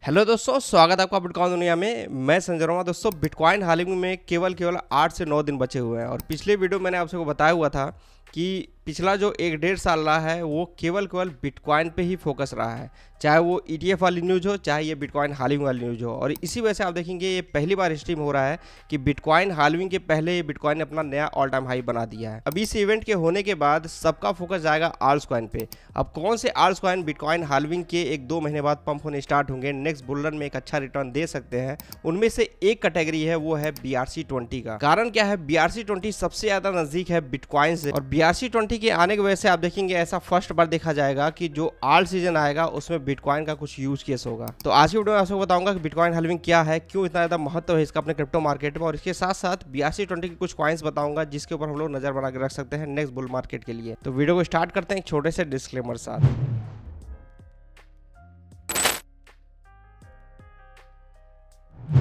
Hello दोस्तों, स्वागत है आपका बिटकॉइन दुनिया में। मैं संजय वर्मा। दोस्तों, बिटकॉइन हालिंग में केवल 8 से 9 दिन बचे हुए हैं और पिछले वीडियो मैंने आपसे को बताया हुआ था कि पिछला जो 1-1.5 साल रहा है वो केवल बिटकॉइन पे ही फोकस रहा है, चाहे वो ETF वाली न्यूज़ हो, चाहे ये बिटकॉइन हालिंग वाली न्यूज़ हो। और इसी वजह से आप देखेंगे ये पहली बार हिस्ट्री में हो रहा है कि बिटकॉइन हालिंग के पहले ये बिटकॉइन ने अपना नया ऑल टाइम हाई बना दिया है। अब इस इवेंट के होने के बाद सबका फोकस जाएगा आल्स कॉइन पे। अब कौन से आल्स कॉइन बिटकॉइन हालिंग के 1-2 महीने बाद पंप होने स्टार्ट होंगे, नेक्स्ट बुल रन में एक अच्छा रिटर्न दे सकते हैं, उनमें से एक कैटेगरी है वो है BRC20 का। कारण क्या है, BRC20 सबसे ज्यादा नजदीक है बिटकॉइन से और BRC20 के आने की वजह से आप देखेंगे ऐसा फर्स्ट बार देखा जाएगा कि जो आल्ट सीजन आएगा उसमें बिटकॉइन का कुछ यूज केस होगा। तो आज की वीडियो में आपको बताऊंगा कि बिटकॉइन हालिंग क्या है, क्यों इतना ज्यादा महत्व है इसका अपने क्रिप्टो मार्केट में, और इसके साथ साथ BRC20 के कुछ कॉइन्स बताऊंगा जिसके ऊपर हम लोग नजर बना के रख सकते हैं नेक्स्ट बुल मार्केट के लिए। तो वीडियो को स्टार्ट करते हैं एक छोटे से डिस्क्लेमर साथ।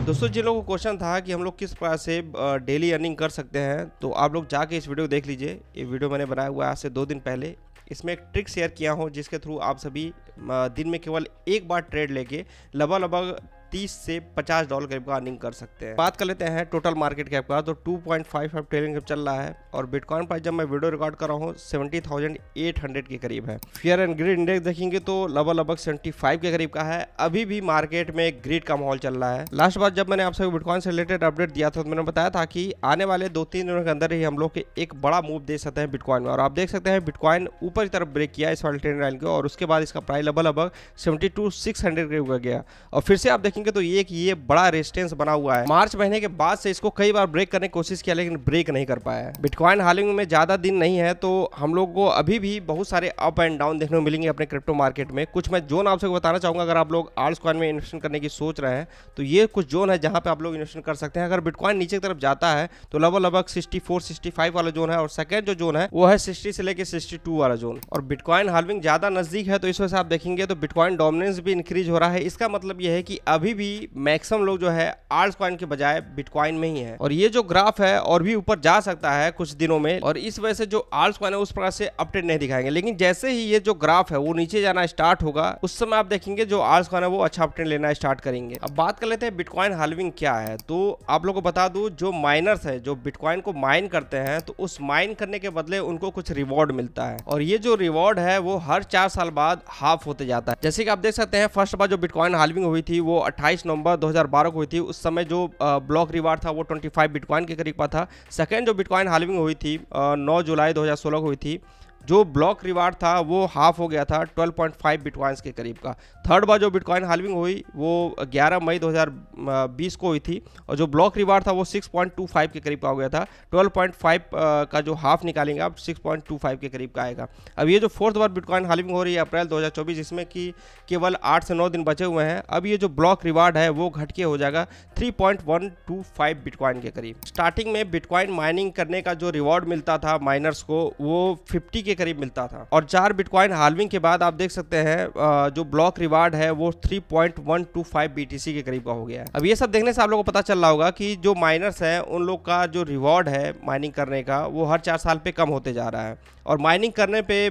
दोस्तों, जिन लोगों को क्वेश्चन था कि हम लोग किस प्रकार से डेली अर्निंग कर सकते हैं, तो आप लोग जाके इस वीडियो को देख लीजिए। ये वीडियो मैंने बनाया हुआ है आज से 2 दिन पहले। इसमें एक ट्रिक शेयर किया हूँ जिसके थ्रू आप सभी दिन में केवल एक बार ट्रेड लेके लगभग 30 से $50 करीब का अर्निंग कर सकते हैं। बात कर लेते हैं टोटल मार्केट कैप का, तो 2.55 ट्रिलियन चल रहा है और बिटकॉइन प्राइस जब मैं वीडियो रिकॉर्ड कर रहा हूँ 70,800 के करीब है। फियर एंड ग्रीड इंडेक्स देखेंगे तो लगभग 75 के करीब का है। अभी भी मार्केट में ग्रीड का माहौल चल रहा है। लास्ट बार जब मैंने आपसे बिटकॉइन से रिलेटेड अपडेट दिया था तो मैंने बताया था कि आने वाले 2-3 दिनों के अंदर ही हम लोग के एक बड़ा मूव दे सकते हैं बिटकॉइन में। और आप देख सकते हैं बिटकॉइन ऊपर की तरफ ब्रेक किया इस वाले ट्रेंड लाइन को और उसके बाद इसका प्राइस लगभग 72,600 करीब का गया और फिर से आप देखेंगे तो ये बड़ा रेजिस्टेंस बना हुआ है। मार्च महीने के बाद से इसको कई बार ब्रेक करने की कोशिश किया लेकिन ब्रेक नहीं कर पाया है। बिटकॉइन हालिंग में ज्यादा दिन नहीं है तो हम लोग को अभी भी बहुत सारे अप एंड डाउन देखने को मिलेंगे अपने क्रिप्टो मार्केट में। कुछ मैं जोन आपसे बताना चाहूंगा। अगर आप लोग आल्ट्स कॉइन में इन्वेस्टमेंट करने की सोच रहे हैं तो ये कुछ जोन है जहां पे आप लोग इन्वेस्टमेंट कर सकते हैं। अगर बिटकॉइन नीचे की तरफ जाता है तो लगभग 64-65 वाला जोन है और सेकंड जो जोन है वो है 60 से लेकर 62 वाला जोन। और बिटकॉइन हालिंग ज्यादा नजदीक है तो इस वजह से आप देखेंगे तो बिटकॉइन डोमिनेंस भी इंक्रीज हो रहा है। इसका मतलब यह है कि अभी भी मैक्सिमम लोग जो है आल्ट्स कॉइन के बजाय बिटकॉइन में ही है और ये जो ग्राफ है और भी ऊपर जा सकता है कुछ दिनों में। और इस वजह से जो आल्ट्स कॉइन है उस प्रकार से अपडेट नहीं दिखाएंगे, लेकिन जैसे ही ये जो ग्राफ है वो नीचे जाना स्टार्ट होगा उस समय आप देखेंगे जो आल्ट्स कॉइन है वो अच्छा अपडेट लेना स्टार्ट करेंगे। अब बात कर लेते हैं बिटकॉइन हालिंग क्या है। तो आप लोगों को बता दूं, जो माइनर्स है जो बिटकॉइन को माइन करते हैं तो उस माइन करने के बदले उनको कुछ रिवॉर्ड मिलता है और ये जो रिवॉर्ड है वो हर 4 साल बाद हाफ होते जाता है। जैसे कि आप देख सकते हैं फर्स्ट बार जो बिटकॉइन हालिंग हुई थी वो 28 नवंबर 2012 को हुई थी। उस समय जो ब्लॉक रिवार्ड था वो 25 बिटकॉइन के करीब का था। सेकेंड जो बिटकॉइन हालिंग हुई थी 9 जुलाई 2016 को हुई थी, जो ब्लॉक रिवार्ड था वो हाफ हो गया था 12.5 बिटकॉइंस के करीब का। थर्ड बार जो बिटकॉइन हालिंग हुई वो 11 मई 2020 को हुई थी और जो ब्लॉक रिवार्ड था वो 6.25 के करीब का हो गया था। 12.5 का जो हाफ निकालेंगे आप 6.25 के करीब का आएगा। अब ये जो फोर्थ बार बिटकॉइन हालिंग हो रही है अप्रैल 2024, इसमें कि केवल 8 से 9 दिन बचे हुए हैं। अब ये जो ब्लॉक रिवार्ड है वो घट के हो जाएगा 3.125 बिटकॉइन के करीब। स्टार्टिंग में बिटकॉइन माइनिंग करने का जो रिवॉर्ड मिलता था माइनर्स को वो 50 के करीब मिलता था और 4 बिटकॉइन हालिंग के बाद आप देख सकते हैं जो ब्लॉक रिवार्ड है वो 3.125 BTC के करीब का हो गया है। अब ये सब देखने से आप लोगों को पता चल रहा होगा कि जो माइनर्स हैं उन लोग का जो रिवॉर्ड है माइनिंग करने का वो हर 4 साल पे कम होते जा रहा है और माइनिंग करने पे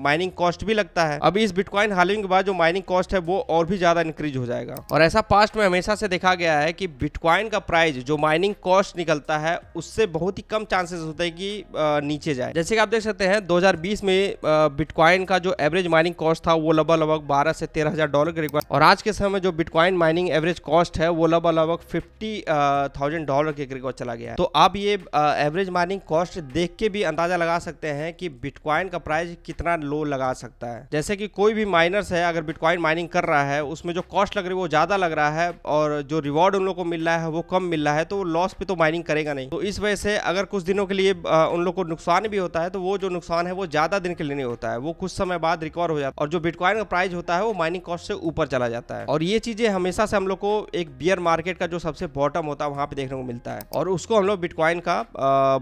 माइनिंग कॉस्ट भी लगता है। अब इस बिटकॉइन हालिंग के बाद जो माइनिंग कॉस्ट है वो और भी ज्यादा इंक्रीज हो जाएगा और ऐसा पास्ट में हमेशा से देखा गया है कि बिटकॉइन का प्राइस जो माइनिंग कॉस्ट निकलता है उससे बहुत ही कम चांसेस होते हैं कि नीचे जाए। जैसे कि आप देख सकते हैं 2020 में बिटकॉइन का जो एवरेज माइनिंग कॉस्ट था वो लगभग 12 से 13,000 डॉलर के करीब और आज के समय जो बिटकॉइन माइनिंग एवरेज कॉस्ट है वो लगभग 50,000 डॉलर के करीब चला गया है। तो आप ये एवरेज माइनिंग कॉस्ट देख के भी अंदाजा लगा सकते हैं कि बिटकॉइन का प्राइस कितना लो लगा सकता है। जैसे कि कोई भी माइनर्स है अगर बिटकॉइन माइनिंग कर रहा है उसमें जो कॉस्ट लग रही है वो ज्यादा लग रहा है और जो रिवॉर्ड उन लोग को मिल रहा है वो कम मिल रहा है, तो लॉस पे तो माइनिंग करेगा नहीं। तो इस वजह से अगर कुछ दिनों के लिए उन लोग को नुकसान भी होता है तो वो जो नुकसान है वो ज्यादा दिन के लिए नहीं होता है, वो कुछ समय बाद रिकवर हो जाता है और जो बिटकॉइन का प्राइस होता है वो माइनिंग कॉस्ट से ऊपर चला जाता है। और ये चीजें हमेशा से हम लोग को एक बियर मार्केट का जो सबसे बॉटम होता है वहां पे देखने को मिलता है और उसको हम लोग बिटकॉइन का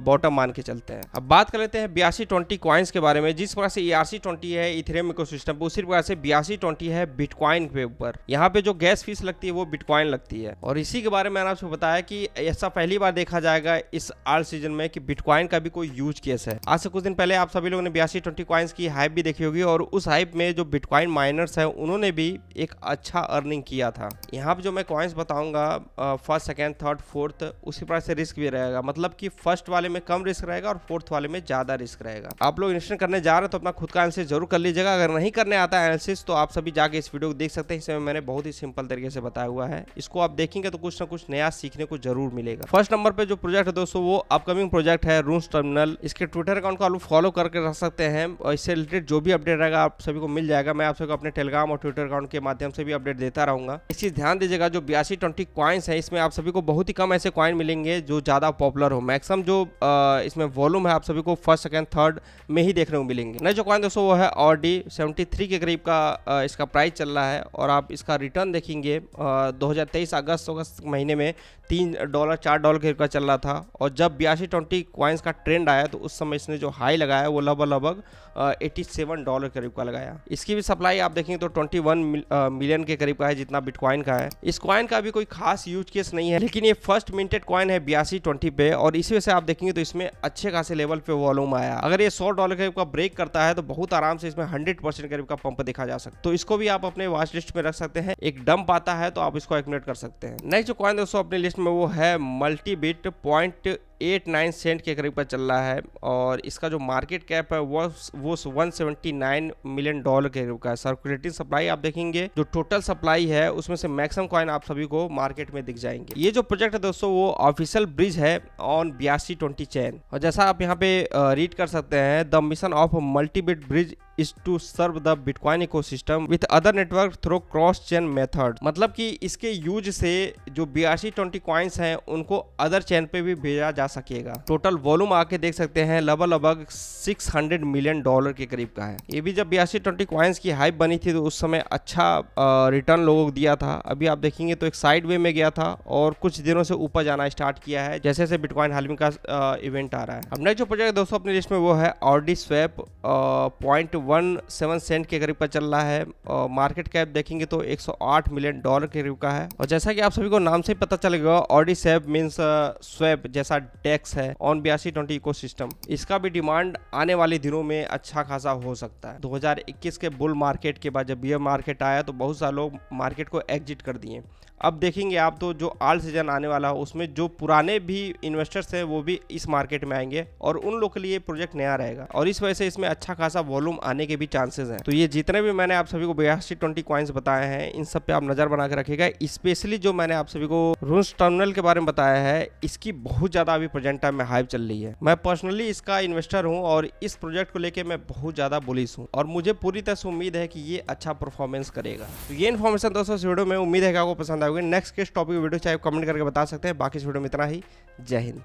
बॉटम मान के चलते हैं। अब बात कर लेते हैं BRC20 कॉइन्स के बारे में। जिस प्रकार से ERC20 है इथेरियम इकोसिस्टम पे, उसी प्रकार से BRC20 है बिटकॉइन के ऊपर। यहाँ पे जो गैस फीस लगती है वो बिटकॉइन लगती है और इसी के बारे में मैंने आपको बताया कि ऐसा पहली बार देखा जाएगा इस आल्ट सीजन में कि बिटकॉइन का भी कोई यूज केस है। आज से कुछ दिन पहले आप सभी लोगों ने 8220 कॉइन्स की हाइप भी देखी होगी और उस हाइप में जो बिटकॉइन माइनर्स है उन्होंने भी एक अच्छा अर्निंग किया था। यहाँ पे जो मैं कॉइन्स बताऊंगा फर्स्ट, सेकेंड, थर्ड, फोर्थ, उसी प्रकार से रिस्क भी रहेगा, मतलब कि फर्स्ट वाले में कम रिस्क रहेगा और फोर्थ वाले में ज्यादा रिस्क रहेगा। आप लोग इन्वेस्टमेंट करने जा रहे हैं तो अपना खुद का एनालिसिस जरूर कर लीजिएगा। अगर नहीं करने आता है एनालिसिस तो आप सभी जाके इस वीडियो को देख सकते हैं। इसमें मैंने बहुत ही सिंपल तरीके से बताया हुआ है, इसको आप देखेंगे तो कुछ ना कुछ नया सीखने को जरूर मिलेगा। फर्स्ट नंबर पे जो प्रोजेक्ट है दोस्तों वो अपकमिंग प्रोजेक्ट है रून्स टर्मिनल। इसके ट्विटर अकाउंट को आप फॉलो करके रख सकते हैं और इससे रिलेटेड जो भी अपडेट रहेगा आप सभी को मिल जाएगा। मैं आप सभी को अपने टेलीग्राम और ट्विटर अकाउंट के माध्यम से भी अपडेट देता रहूंगा। इस चीज ध्यान दीजिएगा, जो 8220 कॉइन्स है इसमें आप सभी को बहुत ही कम ऐसे कॉइन मिलेंगे जो ज्यादा पॉपुलर हो। मैक्सिमम जो इसमें वॉल्यूम है आप सभी को फर्स्ट, सेकंड, थर्ड में ही देखने को मिलेंगे। नहीं जो कॉइन दोस्तों वो है ऑडी 73 के करीब का इसका प्राइस चल रहा है और आप इसका रिटर्न देखेंगे 2023 अगस्त महीने में $3 $4 के करीब का चल रहा था और जब 8220 कॉइन्स का ट्रेंड आया तो उस समय इसने जो हाई लगाया वो लगभग $87 के करीब का लगाया। इसकी भी सप्लाई आप देखेंगे तो 21 मिलियन के करीब का है जितना बिटकॉइन का है। इस कॉइन का भी कोई खास यूज केस नहीं है, लेकिन ये फर्स्ट मिंटेड कॉइन है 8220 पे और इसी वजह से आप देखेंगे तो इसमें अच्छे खासे लेवल पे वॉल्यूम आया। अगर ये $100 के करीब का ब्रेक करता है तो बहुत आराम से इसमें 100% करीब का पंप देखा जा सकता है। तो इसको भी आप अपने वॉच लिस्ट में रख सकते हैं। एक डंप आता है तो आप इसको एक्यूमुलेट कर सकते हैं। नेक्स्ट जो कॉइन दोस्तों अपनी लिस्ट में वो है मल्टीबिट 0.89 सेंट के करीब का चल रहा है और इसका जो मार्केट कैप है वो $179 मिलियन के करीब का है। सर्कुलेटिंग सप्लाई आप देखेंगे जो टोटल सप्लाई है उसमें से मैक्सिमम कॉइन आप सभी को मार्केट में दिख जाएंगे। ये जो प्रोजेक्ट है दोस्तों वो ऑफिशियल ब्रिज है ऑन 8220 चेन और जैसा आप यहाँ पे रीड कर सकते हैं, the mission of multibit bridge is to serve the Bitcoin ecosystem with other network through cross chain method। मतलब कि इसके यूज से जो 8220 कॉइन्स हैं उनको अदर चेन पे भी भेजा जा सकेगा। टोटल वॉल्यूम आके देख सकते हैं लगभग $600 मिलियन के करीब का है। ये भी जब 8220 कॉइन्स की हाइप बनी थी तो उस समय अच्छा रिटर्न लोगों को दिया था। अभी आप देखेंगे तो एक साइड वे में गया था और कुछ दिनों से ऊपर जाना स्टार्ट किया है जैसे जैसे बिटकॉइन हाल्विंग का इवेंट आ रहा है। अब नेक्स्ट जो प्रोजेक्ट दोस्तों अपनी लिस्ट में वो है ऑडी स्वैप 0.17 सेंट के करीब का चल रहा है और मार्केट कैप देखेंगे तो $108 मिलियन के करीब का है। और जैसा कि आप सभी को नाम से पता चलेगा ऑडी स्वैप मींस स्वैप जैसा डेक्स है ऑन 8220 इकोसिस्टम। इसका भी डिमांड आने वाले दिनों में अच्छा खासा हो सकता है। 2021 के बुल मार्केट के बाद जब बियर मार्केट आया तो बहुत सारे लोग मार्केट को एग्जिट कर दिए। अब देखेंगे आप तो जो आल्ट सीजन आने वाला है उसमें जो पुराने भी इन्वेस्टर्स हैं वो भी इस मार्केट में आएंगे और उन लोग के लिए प्रोजेक्ट नया रहेगा और इस वजह से इसमें अच्छा खासा वॉल्यूम आने के भी चांसेस हैं। तो ये जितने भी मैंने आप सभी को 8220 कॉइन्स बताए हैं इन सब पे आप नजर बना के रखिएगा। स्पेशली जो मैंने आप सभी को रून्स टर्मिनल के बारे में बताया है इसकी बहुत ज्यादा अभी प्रेजेंट टाइम में हाइप चल रही है। मैं पर्सनली इसका इन्वेस्टर हूँ और इस प्रोजेक्ट को लेकर मैं बहुत ज्यादा बुलिश हूँ और मुझे पूरी तरह से उम्मीद है कि ये अच्छा परफॉर्मेंस करेगा। तो ये इन्फॉर्मेशन दोस्तों इस वीडियो में उम्मीद है कि आपको पसंद आएगी। नेक्स्ट किस टॉपिक वीडियो चाहे कमेंट करके बता सकते हैं। बाकी इस वीडियो में इतना ही। जय हिंद।